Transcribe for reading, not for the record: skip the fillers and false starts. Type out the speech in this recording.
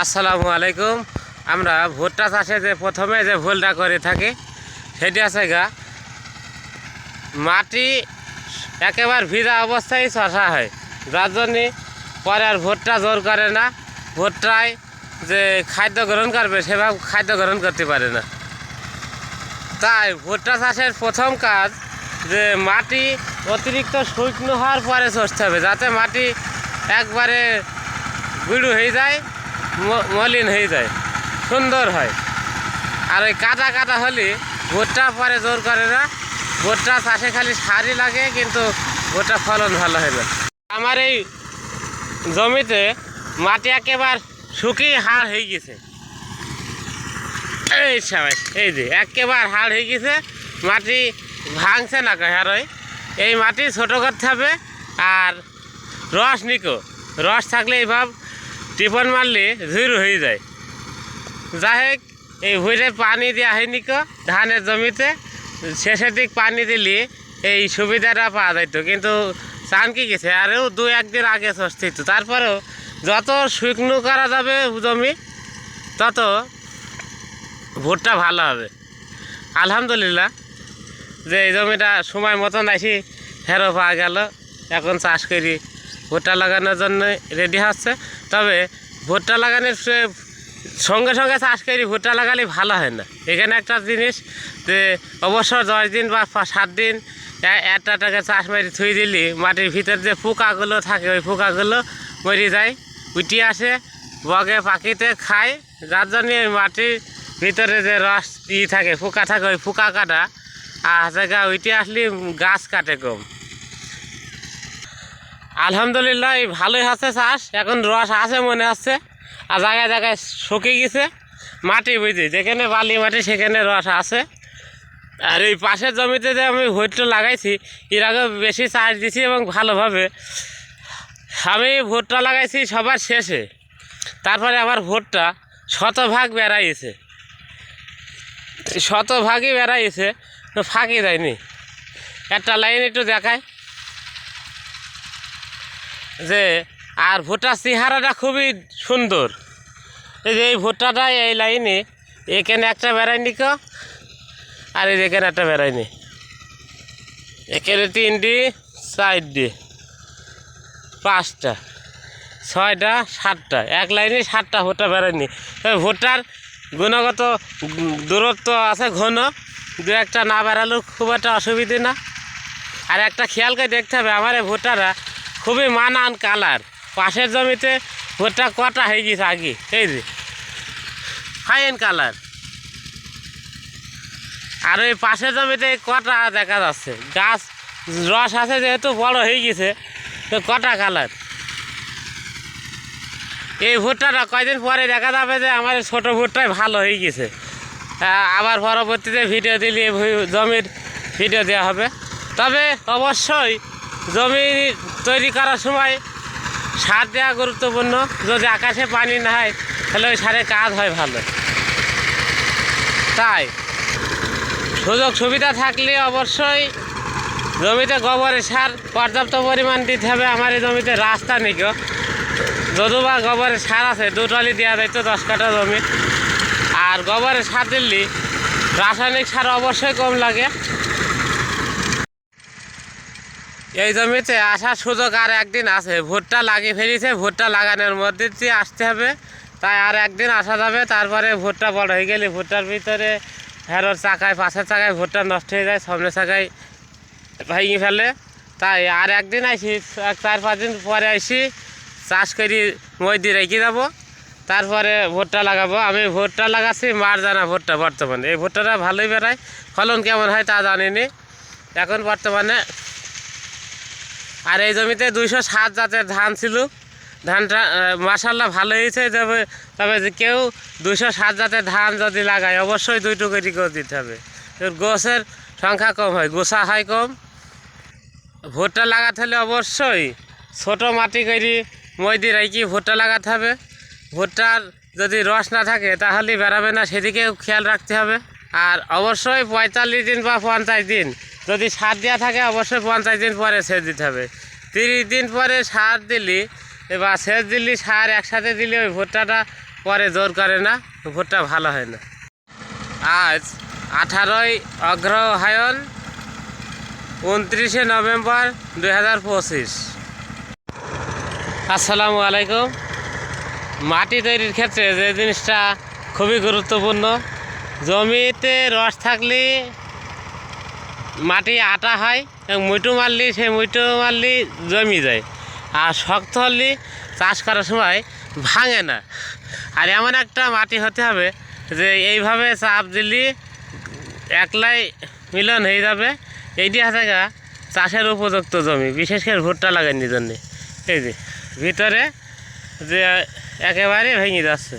আসসালামু আলাইকুম। আমরা ভুট্টা চাষে যে প্রথমে যে ভুলটা করে থাকি সেটি আছে মাটি একেবারে ভিজা অবস্থায় চষা হয়, যার জন্যে পরে আর ভুট্টা জোর করে না, ভুট্টায় যে খাদ্য গ্রহণ করবে সেভাবে খাদ্য গ্রহণ করতে পারে না। তাই ভুট্টা চাষের প্রথম কাজ যে মাটি অতিরিক্ত শুকনো হওয়ার পরে চষতে হবে, যাতে মাটি একবারে গুঁড়ো হয়ে যায়, মলিন হয়ে যায়, সুন্দর হয়। আর ওই কাটা কাটা হলে ভুট্টা পরে জোর করে না, ভুট্টা চাষে খালি সারই লাগে, কিন্তু ভুট্টা ফলন ভালো হয় না। আমার এই জমিতে মাটি একেবারে শুকিয়ে হাড় হয়ে গেছে, এই সময় এই যে একেবারে হাড় হয়ে গেছে, মাটি ভাঙছে না আর এই মাটি ছোটো করতে হবে। আর রস নিকো, রস থাকলে এইভাবে টিপন মারলে ঝুরু হয়ে যায়। যাই হোক, এই ভুঁড়ে পানি দেওয়া হয়নি কো ধানের জমিতে, শেষের দিক পানি দিলে এই সুবিধাটা পাওয়া যেত, কিন্তু চানকি গেছে আরও 2-1 দিন আগে চষতে। তারপরেও যত শুকনো করা যাবে জমি তত ভুট্টা ভালো হবে। আলহামদুলিল্লাহ যে এই জমিটা সময় মতন আসি হেরো পাওয়া গেল, এখন চাষ করি ভুট্টা লাগানোর জন্য রেডি হচ্ছে। তবে ভুট্টা লাগানোর সঙ্গে সঙ্গে চাষ করি ভুট্টা লাগালে ভালো হয় না। এখানে একটা জিনিস যে অবশ্য 10 দিন বা 7 দিন একটা চাষ মারি থুই দিলি মাটির ভিতর যে পোকাগুলো থাকে ওই পোকাগুলো মরে যায়, উঠে আসে, বগে পাখিতে খায়, যার জন্য ওই মাটির ভিতরে যে রস থাকে পোকা থাকে ওই পোকা কাটা জায়গা উঠে আসলে গাছ কাটে কম। আলহামদুলিল্লাহ এই ভালোই আছে চাষ, এখন রস আছে মনে হচ্ছে। আর জায়গায় জায়গায় শুকিয়ে গেছে মাটি, বুঝি যেখানে বালি মাটি সেখানে রস আছে। আর এই পাশের জমিতে যে আমি ভুট্টা লাগাইছি এর আগে বেশি চাষ দিছি এবং ভালোভাবে আমি ভুট্টা লাগাইছি সবার শেষে, তারপরে আবার ভুট্টা শতভাগ বেড়াইছে, শতভাগই বেড়াইছে, তো ফাঁকি যায়নি। একটা লাইন একটু দেখায় যে, আর ভুট্টার চেহারাটা খুবই সুন্দর। এই যে এই ভুট্টাটা এই লাইনে এখানে একটা বেড়ায়নি কো, আর এই এখানে একটা বেড়ায়নি, এখানে 3টি 4টি 5টা 6টা 7টা, এক লাইনে 7টা ভুট্টা বেড়ায়নি। ভুট্টার গুণগত দূরত্ব আছে ঘন, 2-1টা না বেড়ালেও খুব একটা অসুবিধে না। আর একটা খেয়াল করে দেখতে হবে, আমার এই ভুট্টারা খুবই মানান কালার। পাশের জমিতে ভুট্টা কটা হয়ে গেছে আগে, এই যে ফাইন কালার, আর ওই পাশের জমিতে কটা দেখা যাচ্ছে, গাছ রস আছে যেহেতু বড় হয়ে গেছে, তো কটা কালার। এই ভুট্টাটা কয়দিন পরে দেখা যাবে যে আমার ছোটো ভুট্টাই ভালো হয়ে গেছে। আবার পরবর্তীতে ভিডিও দিলে জমির ভিডিও দেওয়া হবে। তবে অবশ্যই জমি তৈরি করার সময় সার দেওয়া গুরুত্বপূর্ণ। যদি আকাশে পানি না হয় তাহলে ওই সারের কাজ হয় ভালো। তাই সুযোগ সুবিধা থাকলে অবশ্যই জমিতে গোবরের সার পর্যাপ্ত পরিমাণ দিতে হবে। আমার এই জমিতে রাস্তা নেই কেউ, যদিও বা গোবরের সার আছে 2 ট্রলি দেওয়া যাইত 10 কাঠা জমি। আর গোবরের সার দিলে রাসায়নিক সার অবশ্যই কম লাগে। এই জমিতে আসার সুযোগ আর একদিন আছে, ভুট্টা লাগিয়ে ফেলেছে, ভুট্টা লাগানোর মধ্যে দিয়ে আসতে হবে, তাই আর একদিন আসা যাবে। তারপরে ভুট্টা বড় হয়ে গেলে ভুট্টার ভিতরে হেরোর চাকায় পাশের চাকায় ভুট্টা নষ্ট হয়ে যায়, সামনের চাকায় ভেঙে ফেলে। তাই আর একদিন আসি, 4-5 দিন পরে আসি, চাষ করি মই দিয়ে রেখে যাবো, তারপরে ভুট্টা লাগাবো। আমি ভুট্টা লাগাচ্ছি মারজানা ভুট্টা বর্তমানে। এই ভুট্টাটা ভালোই বেড়ায়, ফলন কেমন হয় তা জানিনি এখন বর্তমানে। আর এই জমিতে 207 জাতের ধান ছিল, ধানটা মাশাআল্লাহ ভালো হয়েছে। তবে কেউ 207 জাতের ধান যদি লাগায় অবশ্যই 2 টুকরি করে দিতে হবে, গোছের সংখ্যা কম হয়, গোছা হয় কম। ভুট্টা লাগাতে হলে অবশ্যই ছোটো মাটি করে মই দিয়ে রেখে ভুট্টা লাগাতে হবে। ভুট্টার যদি রস না থাকে তাহলে বেরাবে না, সেদিকেও খেয়াল রাখতে হবে। আর অবশ্যই 45 দিন বা 50 দিন যদি সার দেওয়া থাকে অবশ্যই 50 দিন পরে সেচ দিতে হবে। 30 দিন পরে সার দিলি বা সেচ দিলি, সার একসাথে দিলে ওই ভুট্টাটা পরে জোর করে না, ভুট্টা ভালো হয় না। আজ 18ই অগ্রহায়ণ 29শে নভেম্বর 2025। আসসালামু আলাইকুম। মাটি তৈরির ক্ষেত্রে যে জিনিসটা খুবই গুরুত্বপূর্ণ, জমিতে রস থাকলে মাটি আটা হয় এবং মুইটু মারলে সেই মুইটু মারলে জমি যায়, আর শক্ত হলে চাষ করার সময় ভাঙে না। আর এমন একটা মাটি হতে হবে যে এইভাবে চাপ দিলে একলাই মিলন হয়ে যাবে। এইটি আছে গা চাষের উপযুক্ত জমি, বিশেষ করে ভুট্টা লাগানোর জন্যে। এই যে ভিতরে যে একেবারে ভেঙে যাচ্ছে।